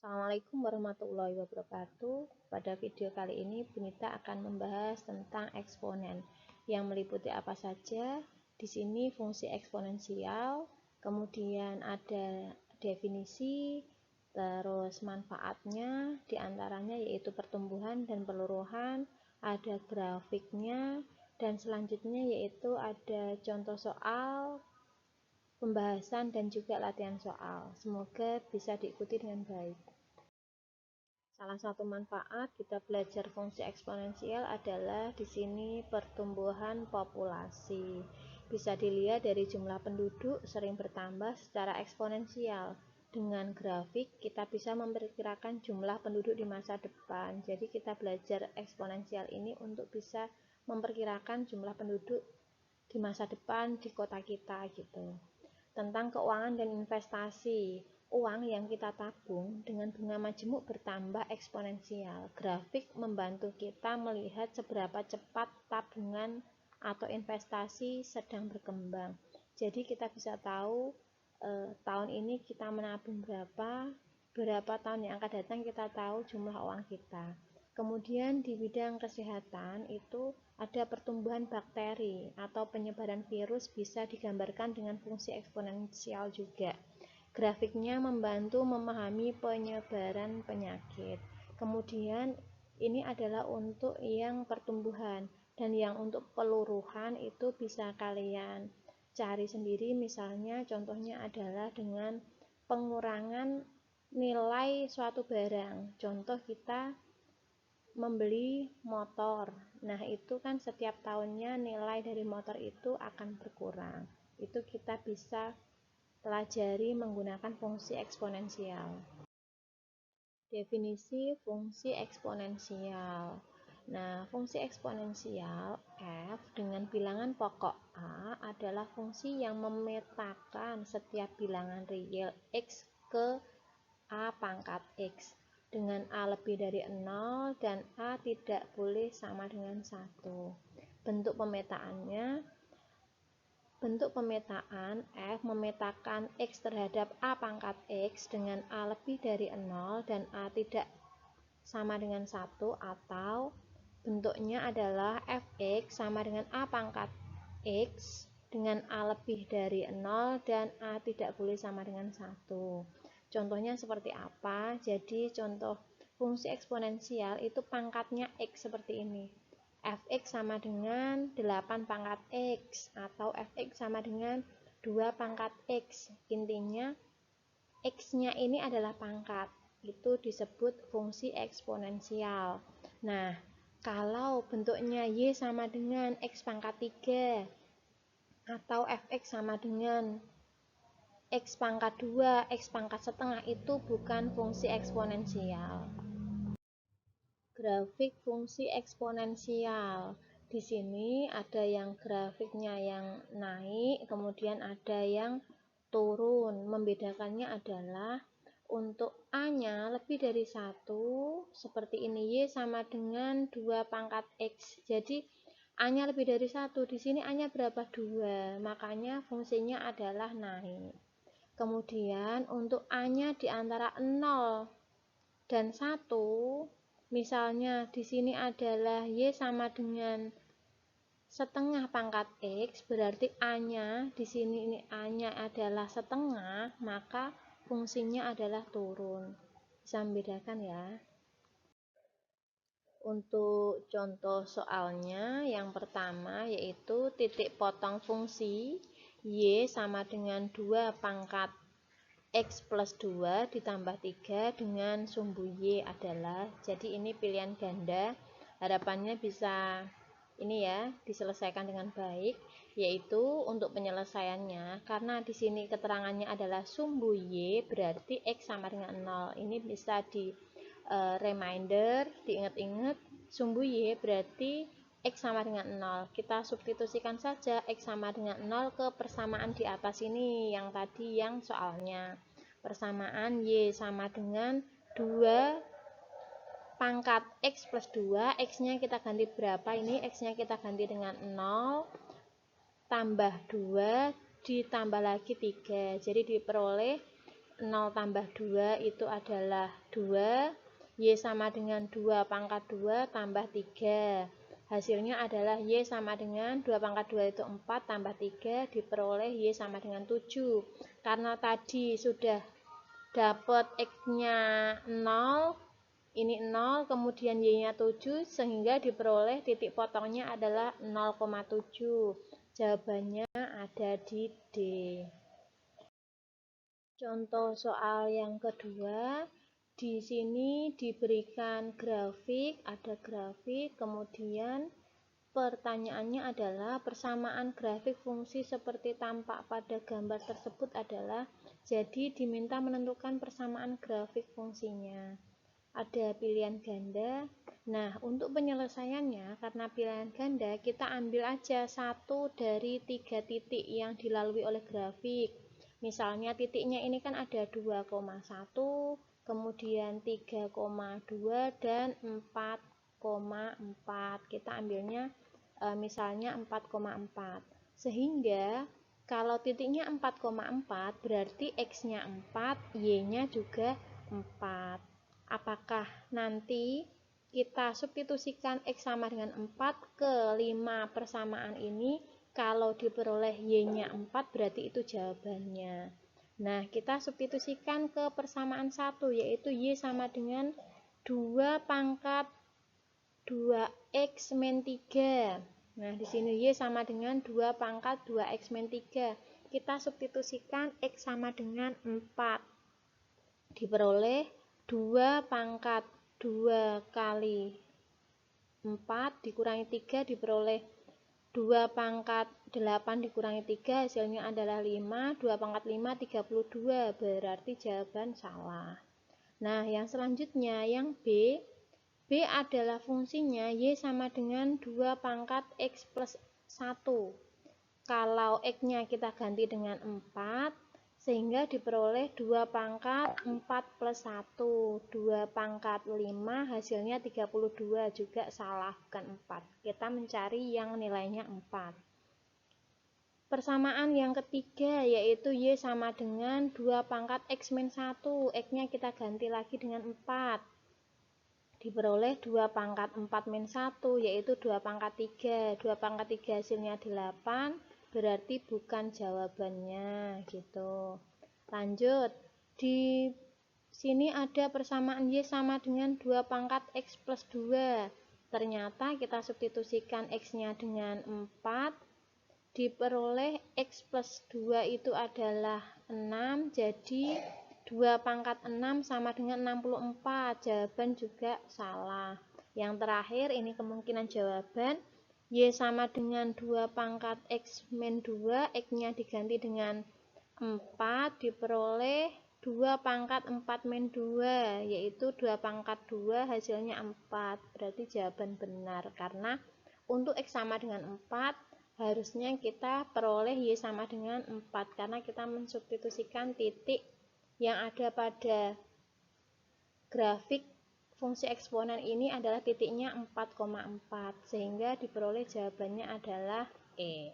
Assalamualaikum warahmatullahi wabarakatuh. Pada video kali ini Bunita akan membahas tentang eksponen yang meliputi apa saja. Di sini fungsi eksponensial, kemudian ada definisi, terus manfaatnya, diantaranya yaitu pertumbuhan dan peluruhan, ada grafiknya, dan selanjutnya yaitu ada contoh soal, pembahasan dan juga latihan soal. Semoga bisa diikuti dengan baik. Salah satu manfaat kita belajar fungsi eksponensial adalah di sini pertumbuhan populasi. Bisa dilihat dari jumlah penduduk sering bertambah secara eksponensial. Dengan grafik kita bisa memperkirakan jumlah penduduk di masa depan. Jadi kita belajar eksponensial ini untuk bisa memperkirakan jumlah penduduk di masa depan di kota kita gitu. Tentang keuangan dan investasi, uang yang kita tabung dengan bunga majemuk bertambah eksponensial. Grafik membantu kita melihat seberapa cepat tabungan atau investasi sedang berkembang. Jadi kita bisa tahu tahun ini kita menabung berapa tahun yang akan datang kita tahu jumlah uang kita. Kemudian di bidang kesehatan itu ada pertumbuhan bakteri atau penyebaran virus bisa digambarkan dengan fungsi eksponensial juga. Grafiknya membantu memahami penyebaran penyakit. Kemudian ini adalah untuk yang pertumbuhan, dan yang untuk peluruhan itu bisa kalian cari sendiri. Misalnya contohnya adalah dengan pengurangan nilai suatu barang. Contoh kita membeli motor. Nah, itu kan setiap tahunnya nilai dari motor itu akan berkurang. Itu kita bisa pelajari menggunakan fungsi eksponensial. Definisi fungsi eksponensial. Nah, fungsi eksponensial f dengan bilangan pokok a adalah fungsi yang memetakan setiap bilangan real x ke a pangkat x dengan a lebih dari 0 dan a tidak boleh sama dengan 1. Bentuk pemetaan f memetakan x terhadap a pangkat x dengan a lebih dari 0 dan a tidak sama dengan 1, atau bentuknya adalah fx sama dengan a pangkat x dengan a lebih dari 0 dan a tidak boleh sama dengan 1. Contohnya seperti apa? Jadi contoh fungsi eksponensial itu pangkatnya x seperti ini. Fx sama dengan 8 pangkat x atau fx sama dengan 2 pangkat x. Intinya x-nya ini adalah pangkat. Itu disebut fungsi eksponensial. Nah, kalau bentuknya y sama dengan x pangkat 3 atau fx sama dengan x pangkat 2, x pangkat setengah, itu bukan fungsi eksponensial. Grafik fungsi eksponensial. Di sini ada yang grafiknya yang naik, kemudian ada yang turun. Membedakannya adalah untuk A-nya lebih dari 1, seperti ini, Y sama dengan 2 pangkat X. Jadi A-nya lebih dari 1, di sini A-nya berapa? 2, makanya fungsinya adalah naik. Kemudian untuk A-nya di antara 0 dan 1, misalnya di sini adalah Y sama dengan setengah pangkat X, berarti A-nya di sini ini A-nya adalah setengah, maka fungsinya adalah turun. Bisa membedakan ya. Untuk contoh soalnya yang pertama yaitu titik potong fungsi Y sama dengan 2 pangkat X plus 2 ditambah 3 dengan sumbu Y adalah, jadi ini pilihan ganda, harapannya bisa ini ya diselesaikan dengan baik, yaitu untuk penyelesaiannya karena di sini keterangannya adalah sumbu Y berarti X sama dengan 0. Ini bisa di reminder, diingat-ingat, sumbu Y berarti X sama dengan 0. Kita substitusikan saja X sama dengan 0 ke persamaan di atas ini yang tadi yang soalnya. Persamaan Y sama dengan 2 pangkat X plus 2, X-nya kita ganti berapa? Ini X-nya kita ganti dengan 0 tambah 2 ditambah lagi 3. Jadi diperoleh 0 tambah 2 itu adalah 2, Y sama dengan 2 pangkat 2 tambah 3. Hasilnya adalah Y sama dengan 2 pangkat 2 itu 4 tambah 3 diperoleh Y sama dengan 7. Karena tadi sudah dapat X-nya 0, ini 0, kemudian Y-nya 7, sehingga diperoleh titik potongnya adalah 0,7. Jawabannya ada di D. Contoh soal yang kedua, di sini diberikan grafik, ada grafik, kemudian pertanyaannya adalah persamaan grafik fungsi seperti tampak pada gambar tersebut adalah, jadi diminta menentukan persamaan grafik fungsinya. Ada pilihan ganda. Nah, untuk penyelesaiannya, karena pilihan ganda, kita ambil aja satu dari 3 titik yang dilalui oleh grafik. Misalnya titiknya ini kan ada 2,1, kemudian 3,2 dan 4,4. Kita ambilnya misalnya 4,4. Sehingga kalau titiknya 4,4 berarti X-nya 4, Y-nya juga 4. Apakah nanti kita substitusikan X sama dengan 4 ke 5 persamaan ini, kalau diperoleh Y-nya 4 berarti itu jawabannya. Nah, kita substitusikan ke persamaan 1, yaitu Y sama dengan 2 pangkat 2X min 3. Nah, di sini Y sama dengan 2 pangkat 2X min 3. Kita substitusikan X sama dengan 4. Diperoleh 2 pangkat 2 kali 4 dikurangi 3 diperoleh 2 pangkat 8 dikurangi 3 hasilnya adalah 5, 2 pangkat 5 32, berarti jawaban salah. Nah, yang selanjutnya yang B. B adalah fungsinya Y sama dengan 2 pangkat X plus 1. Kalau X-nya kita ganti dengan 4, sehingga diperoleh 2 pangkat 4 plus 1. 2 pangkat 5 hasilnya 32, juga salah, bukan 4. Kita mencari yang nilainya 4. Persamaan yang ketiga yaitu Y sama dengan 2 pangkat X min 1. X-nya kita ganti lagi dengan 4. Diperoleh 2 pangkat 4 min 1 yaitu 2 pangkat 3. 2 pangkat 3 hasilnya 8. Berarti bukan jawabannya gitu. Lanjut, di sini ada persamaan Y sama dengan 2 pangkat X plus 2. Ternyata kita substitusikan X-nya dengan 4, diperoleh X plus 2 itu adalah 6, jadi 2 pangkat 6 sama dengan 64, jawaban juga salah. Yang terakhir ini kemungkinan jawaban, Y sama dengan 2 pangkat X min 2, X-nya diganti dengan 4, diperoleh 2 pangkat 4 min 2, yaitu 2 pangkat 2 hasilnya 4, berarti jawaban benar. Karena untuk X sama dengan 4, harusnya kita peroleh Y sama dengan 4, karena kita mensubstitusikan titik yang ada pada grafik fungsi eksponen ini adalah titiknya 4,4, sehingga diperoleh jawabannya adalah E.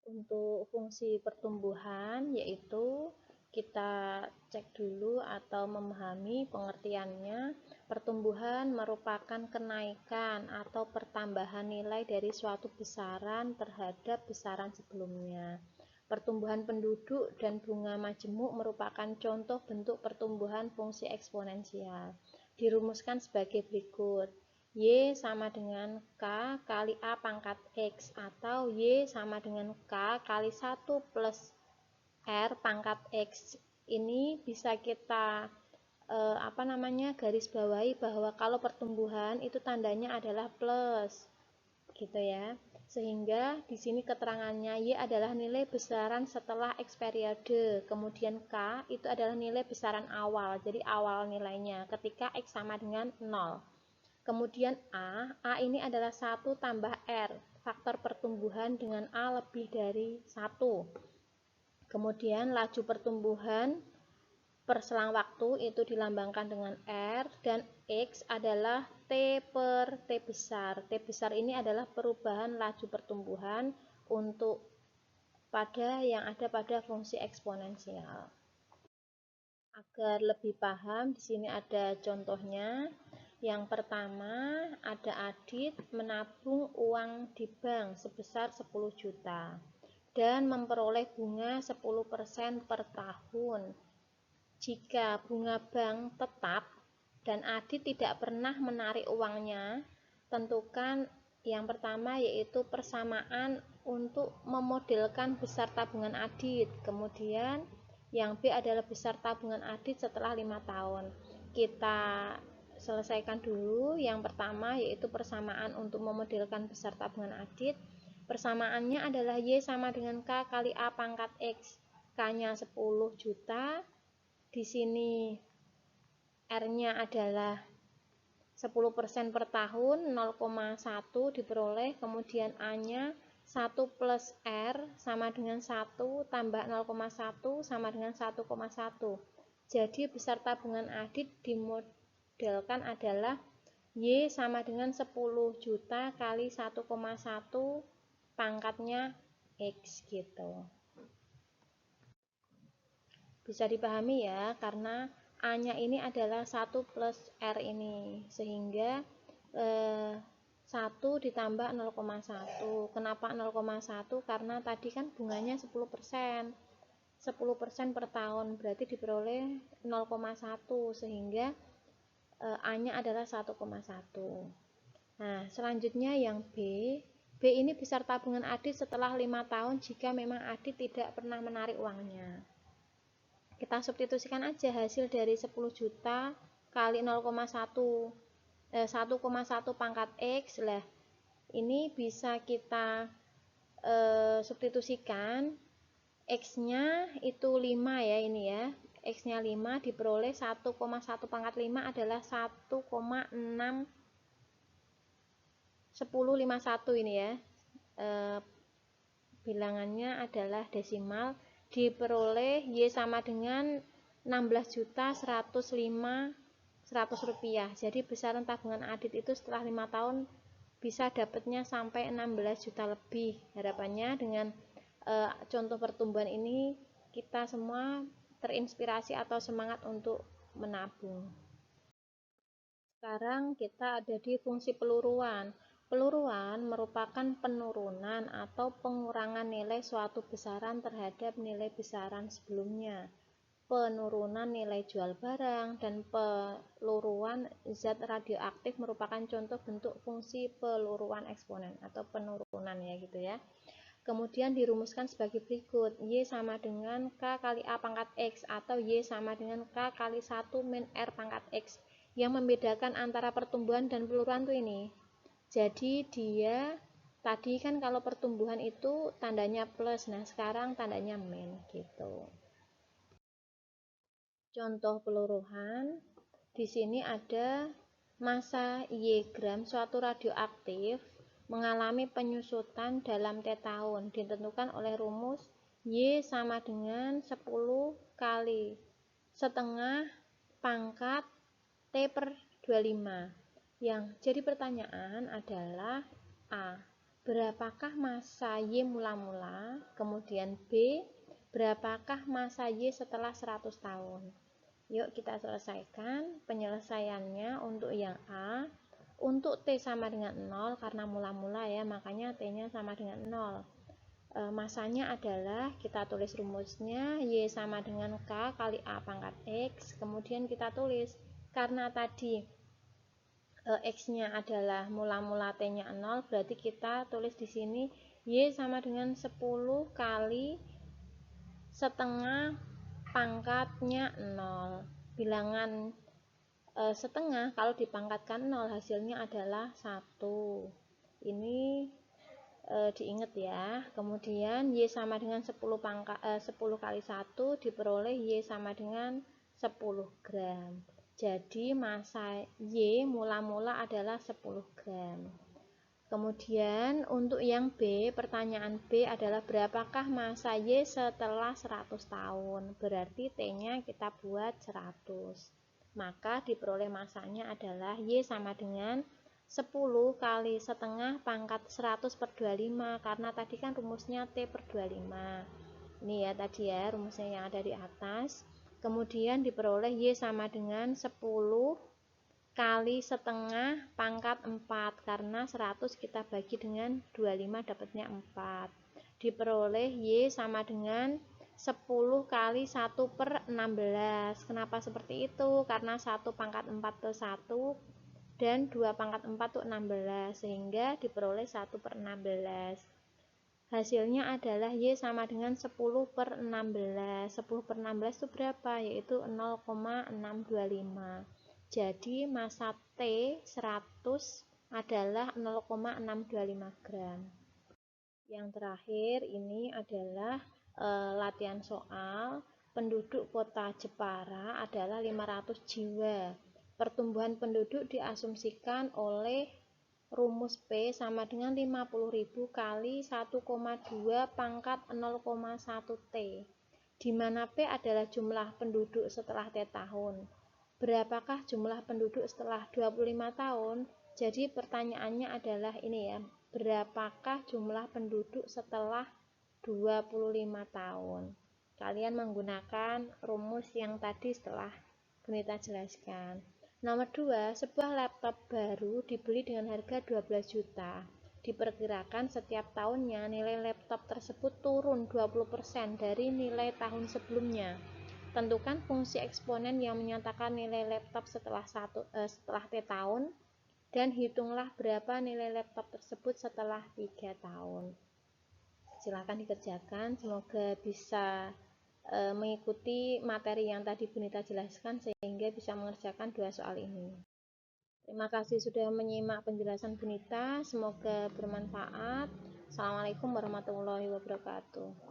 Untuk fungsi pertumbuhan, yaitu kita cek dulu atau memahami pengertiannya. Pertumbuhan merupakan kenaikan atau pertambahan nilai dari suatu besaran terhadap besaran sebelumnya. Pertumbuhan penduduk dan bunga majemuk merupakan contoh bentuk pertumbuhan fungsi eksponensial. Dirumuskan sebagai berikut. Y sama dengan K kali A pangkat X, atau Y sama dengan K kali 1 plus R pangkat X. Ini bisa kita garis bawahi bahwa kalau pertumbuhan itu tandanya adalah plus, gitu ya. Sehingga di sini keterangannya Y adalah nilai besaran setelah X periode, kemudian K itu adalah nilai besaran awal, jadi awal nilainya ketika X sama dengan 0. Kemudian A ini adalah 1 tambah R, faktor pertumbuhan dengan A lebih dari 1. Kemudian laju pertumbuhan per selang waktu itu dilambangkan dengan R, dan X adalah T per T besar. T besar ini adalah perubahan laju pertumbuhan untuk yang ada pada fungsi eksponensial. Agar lebih paham, di sini ada contohnya. Yang pertama, ada Adit menabung uang di bank sebesar 10 juta dan memperoleh bunga 10% per tahun. Jika bunga bank tetap dan Adit tidak pernah menarik uangnya, tentukan yang pertama yaitu persamaan untuk memodelkan besar tabungan Adit. Kemudian yang B adalah besar tabungan Adit setelah 5 tahun. Kita selesaikan dulu yang pertama yaitu persamaan untuk memodelkan besar tabungan Adit. Persamaannya adalah Y sama dengan K kali A pangkat X. K-nya 10 juta. Di sini R-nya adalah 10% per tahun, 0,1 diperoleh, kemudian A-nya 1 plus R sama dengan 1 tambah 0,1 sama dengan 1,1. Jadi besar tabungan Adit dimodelkan adalah Y sama dengan 10 juta kali 1,1 pangkatnya X gitu. Bisa dipahami ya, karena A-nya ini adalah 1 plus R ini, sehingga 1 ditambah 0,1. Kenapa 0,1? Karena tadi kan bunganya 10%. 10% per tahun, berarti diperoleh 0,1, sehingga A-nya adalah 1,1. Nah, selanjutnya yang B. B ini besar tabungan Adit setelah 5 tahun jika memang Adit tidak pernah menarik uangnya. Kita substitusikan aja hasil dari 10 juta kali 0,1 1,1 pangkat X lah. Ini bisa kita substitusikan. X-nya itu 5 ya, ini ya. X-nya 5 diperoleh 1,1 pangkat 5 adalah 1,6 1051 ini ya. Bilangannya adalah desimal, diperoleh Y sama dengan 16.105.100 rupiah. Jadi besaran tabungan Adit itu setelah 5 tahun bisa dapatnya sampai 16 juta lebih. Harapannya dengan contoh pertumbuhan ini kita semua terinspirasi atau semangat untuk menabung. Sekarang kita ada di fungsi peluruan. Peluruan merupakan penurunan atau pengurangan nilai suatu besaran terhadap nilai besaran sebelumnya. Penurunan nilai jual barang dan peluruan zat radioaktif merupakan contoh bentuk fungsi peluruan eksponen atau penurunan ya gitu ya. Kemudian dirumuskan sebagai berikut. Y sama dengan K kali A pangkat X atau Y sama dengan K kali 1 min R pangkat X. Yang membedakan antara pertumbuhan dan peluruan tuh ini. Jadi dia tadi kan kalau pertumbuhan itu tandanya plus, nah sekarang tandanya min gitu. Contoh peluruan, di sini ada massa Y gram suatu radioaktif mengalami penyusutan dalam T tahun, ditentukan oleh rumus Y sama dengan 10 kali setengah pangkat T per 25. Yang jadi pertanyaan adalah A. Berapakah massa Y mula-mula? Kemudian B. Berapakah massa Y setelah 100 tahun? Yuk kita selesaikan penyelesaiannya untuk yang A. Untuk T sama dengan 0 karena mula-mula ya, makanya T-nya sama dengan 0. Masanya adalah kita tulis rumusnya Y sama dengan K kali A pangkat X. Kemudian kita tulis karena tadi X-nya adalah mula-mula T-nya 0, berarti kita tulis di sini Y sama dengan 10 kali setengah pangkatnya 0. Bilangan setengah kalau dipangkatkan 0 hasilnya adalah 1. Ini diingat ya. Kemudian Y sama dengan 10 kali 1 diperoleh Y sama dengan 10 gram. Jadi massa Y mula-mula adalah 10 gram. Kemudian untuk yang B, pertanyaan B adalah berapakah massa Y setelah 100 tahun? Berarti T-nya kita buat 100. Maka diperoleh massanya adalah Y sama dengan 10 kali setengah pangkat 100 per 25. Karena tadi kan rumusnya T per 25. Ini ya tadi ya rumusnya yang ada di atas. Kemudian diperoleh Y sama dengan 10 kali setengah pangkat 4, karena 100 kita bagi dengan 25 dapatnya 4. Diperoleh Y sama dengan 10 kali 1/16. Kenapa seperti itu? Karena 1 pangkat 4 itu 1 dan 2 pangkat 4 itu 16, sehingga diperoleh 1/16. Hasilnya adalah Y sama dengan 10/16. 10/16 itu berapa? Yaitu 0,625. Jadi massa T 100 adalah 0,625 gram. Yang terakhir ini adalah latihan soal. Penduduk kota Jepara adalah 500 jiwa. Pertumbuhan penduduk diasumsikan oleh rumus P sama dengan 50.000 kali 1,2 pangkat 0,1 T, di mana P adalah jumlah penduduk setelah T tahun. Berapakah jumlah penduduk setelah 25 tahun? Jadi pertanyaannya adalah ini ya, berapakah jumlah penduduk setelah 25 tahun? Kalian menggunakan rumus yang tadi setelah Bunita jelaskan. Nomor 2, sebuah laptop baru dibeli dengan harga 12 juta. Diperkirakan setiap tahunnya nilai laptop tersebut turun 20% dari nilai tahun sebelumnya. Tentukan fungsi eksponen yang menyatakan nilai laptop setelah T tahun, dan hitunglah berapa nilai laptop tersebut setelah 3 tahun. Silakan dikerjakan, semoga bisa mengikuti materi yang tadi Bunita jelaskan sehingga bisa mengerjakan 2 soal ini. Terima kasih sudah menyimak penjelasan Bunita, semoga bermanfaat. Assalamualaikum warahmatullahi wabarakatuh.